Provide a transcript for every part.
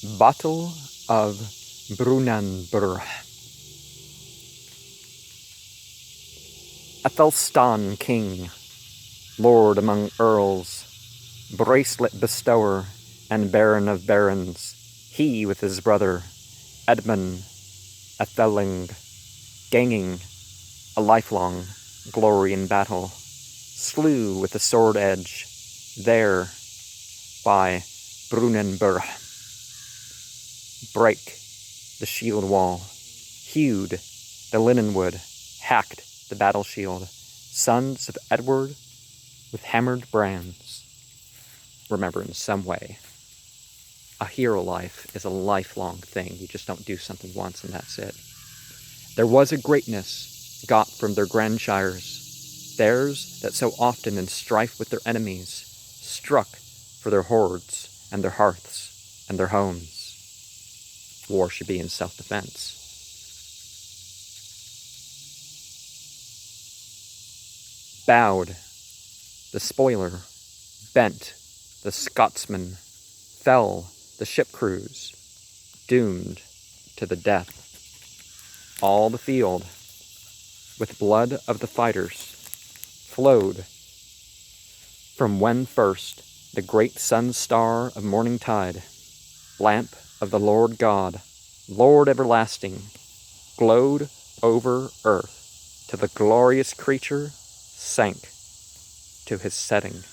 Battle of Brunanburh. Athelstan king, lord among earls, bracelet bestower, and baron of barons, he with his brother, Edmund Atheling, gaining a lifelong glory in battle, slew with the sword edge, there by Brunanburh, brake the shield wall, hewed the linen wood, hacked the battle shield, sons of Edward with hammered brands. Remember, in some way, a hero life is a lifelong thing. You just don't do something once and that's it. There was a greatness got from their grandsires, theirs that so often in strife with their enemies struck for their hoards and their hearths and their homes. War should be in self-defense. Bowed, the spoiler, bent, the Scotsman, fell, the ship crews, doomed to the death. All the field, with blood of the fighters, flowed from when first the great sun-star of morning-tide, lamp of the Lord God, Lord everlasting, glowed over earth, till the glorious creature sank to his setting.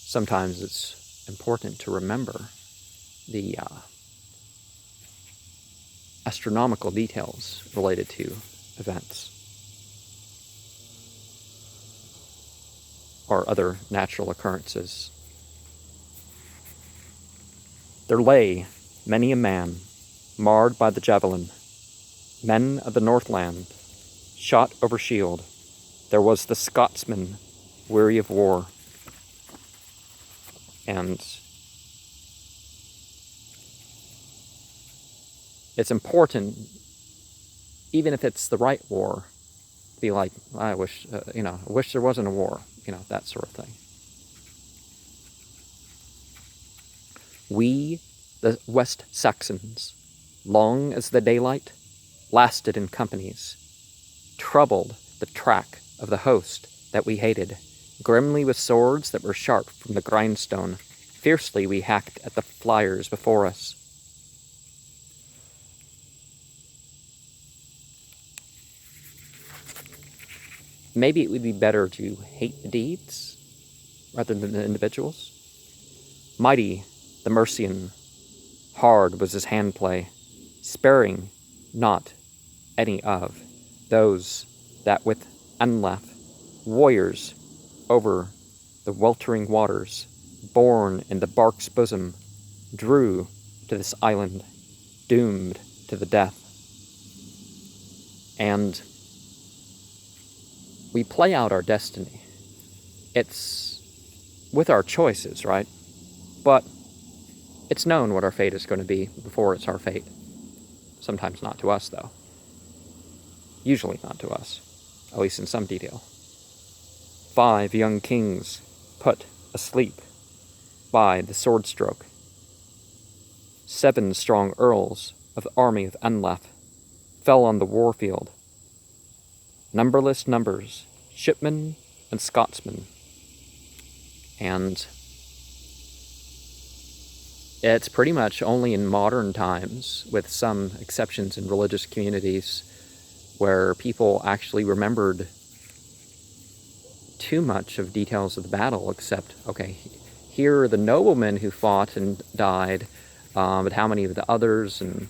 Sometimes it's important to remember the astronomical details related to events or other natural occurrences. There lay many a man, marred by the javelin, men of the Northland, shot over shield. There was the Scotsman, weary of war, and it's important, even if it's the right war, to be like, I wish there wasn't a war, that sort of thing. We, the West Saxons, long as the daylight, lasted in companies, troubled the track of the host that we hated, grimly with swords that were sharp from the grindstone, fiercely we hacked at the flyers before us. Maybe it would be better to hate the deeds rather than the individuals. Mighty the Mercian, hard was his handplay, sparing not any of those that with Anlaf, warriors over the weltering waters, born in the bark's bosom, drew to this island, doomed to the death. And we play out our destiny. It's with our choices, right? But it's known what our fate is going to be before it's our fate. Sometimes not to us, though. Usually not to us, at least in some detail. 5 young kings put asleep by the sword stroke. 7 strong earls of the army of Anlaf fell on the warfield. Numberless numbers, shipmen and Scotsmen. And it's pretty much only in modern times, with some exceptions in religious communities, where people actually remembered too much of details of the battle, except, okay, here are the noblemen who fought and died, but how many of the others, and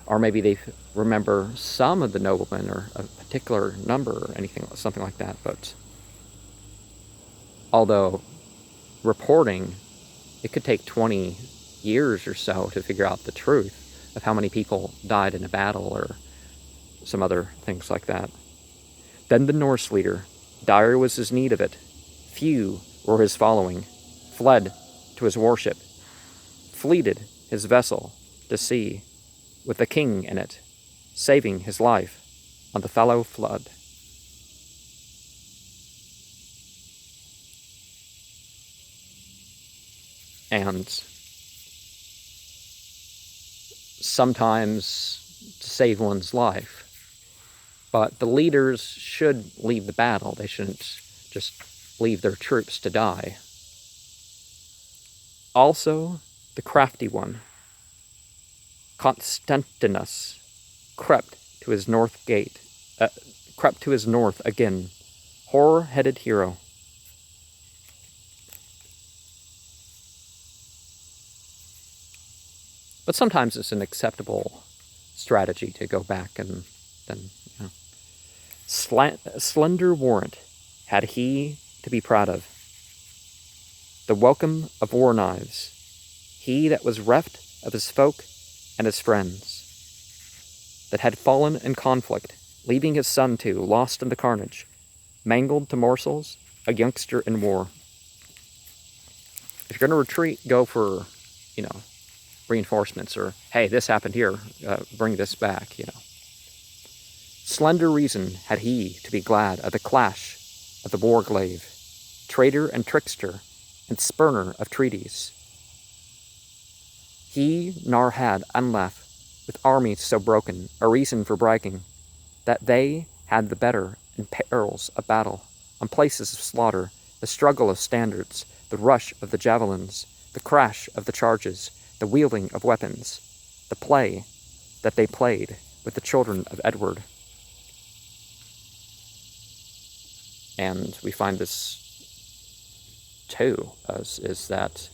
or maybe they remember some of the noblemen or a particular number or something like that. But although reporting, it could take 20 years or so to figure out the truth of how many people died in a battle or some other things like that. Then the Norse leader, dire was his need of it, few were his following, fled to his warship, fleeted his vessel to sea, with the king in it, saving his life on the fallow flood. And sometimes to save one's life. But the leaders should leave the battle. They shouldn't just leave their troops to die. Also, the crafty one, Constantinus, crept to his north again, horror-headed hero. But sometimes it's an acceptable strategy to go back and then, slender warrant had he to be proud of. The welcome of war knives, he that was reft of his folk and his friends, that had fallen in conflict, leaving his son too, lost in the carnage, mangled to morsels, a youngster in war. If you're going to retreat, go for, reinforcements, or, hey, this happened here, bring this back, Slender reason had he to be glad of the clash of the war-glaive, traitor and trickster, and spurner of treaties. He nor had unlaugh with armies so broken, a reason for bragging, that they had the better in perils of battle, on places of slaughter, the struggle of standards, the rush of the javelins, the crash of the charges, the wielding of weapons, the play that they played with the children of Edward. And we find this too, is that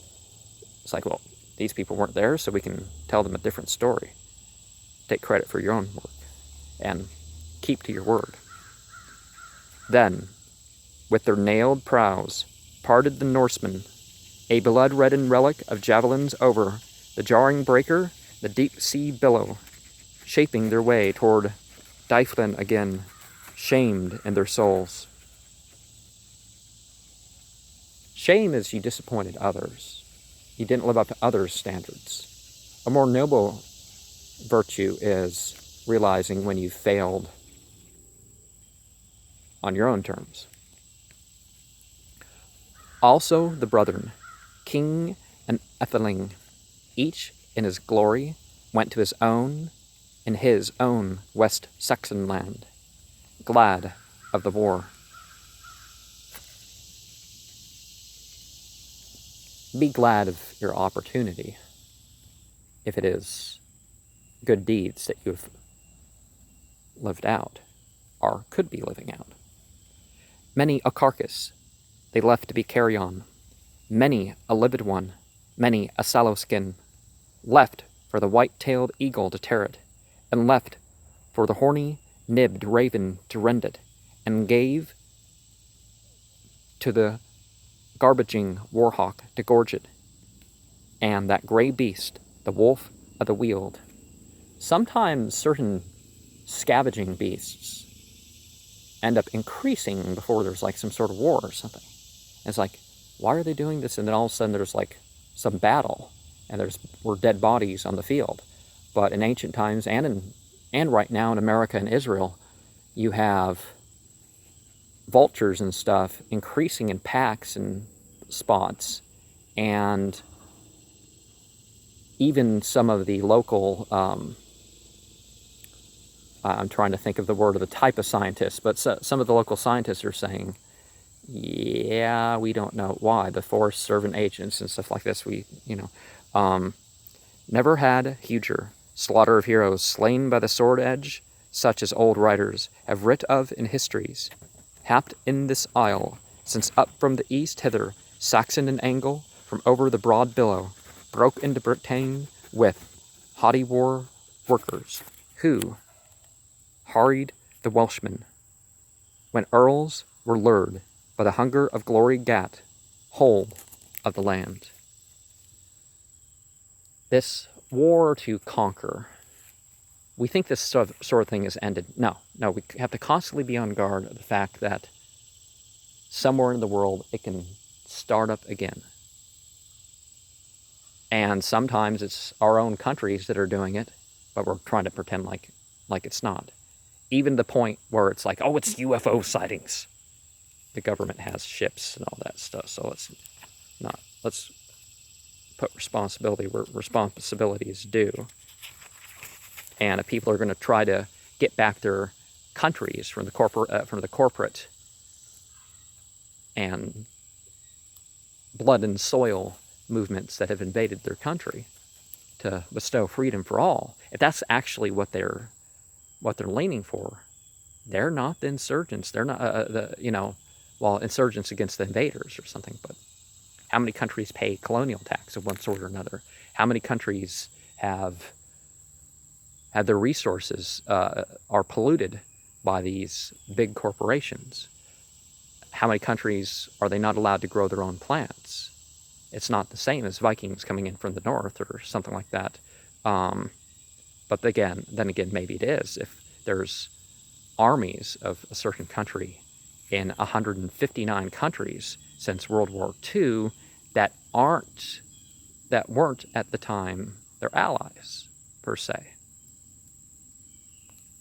it's like, well, these people weren't there, so we can tell them a different story. Take credit for your own work and keep to your word. Then, with their nailed prows, parted the Norsemen, a blood-reddened relic of javelins over the jarring breaker, the deep sea billow, shaping their way toward Dyflin again, shamed in their souls. Shame is you disappointed others. You didn't live up to others' standards. A more noble virtue is realizing when you failed on your own terms. Also the brethren, King and Etheling, each in his glory, went to his own, in his own West Saxon land, glad of the war. Be glad of your opportunity, if it is good deeds that you've lived out, or could be living out. Many a carcass they left to be carrion, many a livid one, many a sallow skin, left for the white-tailed eagle to tear it, and left for the horny-nibbed raven to rend it, and gave to the garbaging warhawk to gorge it, and that gray beast, the wolf of the weald. Sometimes certain scavenging beasts end up increasing before there's like some sort of war or something. And it's like, why are they doing this? And then all of a sudden there's like some battle, and we're dead bodies on the field. But in ancient times and right now in America and Israel, you have vultures and stuff increasing in packs and spots, and even some of the local I'm trying to think of the word of the type of scientists, but some of the local scientists are saying, yeah, we don't know why, the forest servant agents and stuff like this, never had huger slaughter of heroes slain by the sword edge, such as old writers have writ of in histories, happed in this isle, since up from the east hither, Saxon and Angle, from over the broad billow, broke into Bretagne with haughty war workers, who harried the Welshmen, when earls were lured by the hunger of glory gat hold of the land. This war to conquer, we think this sort of thing is ended. No, we have to constantly be on guard of the fact that somewhere in the world it can start up again. And sometimes it's our own countries that are doing it, but we're trying to pretend like it's not. Even the point where it's like, oh, it's UFO sightings. The government has ships and all that stuff, so let's put responsibility where responsibility is due. And if people are going to try to get back their countries from the corporate and blood and soil movements that have invaded their country to bestow freedom for all, if that's actually what they're leaning for, they're not the insurgents. They're not insurgents against the invaders or something. But how many countries pay colonial tax of one sort or another? How many countries have their resources are polluted by these big corporations? How many countries are they not allowed to grow their own plants? It's not the same as Vikings coming in from the north or something like that. But then again, maybe it is. If there's armies of a certain country in 159 countries since World War II that weren't at the time their allies, per se.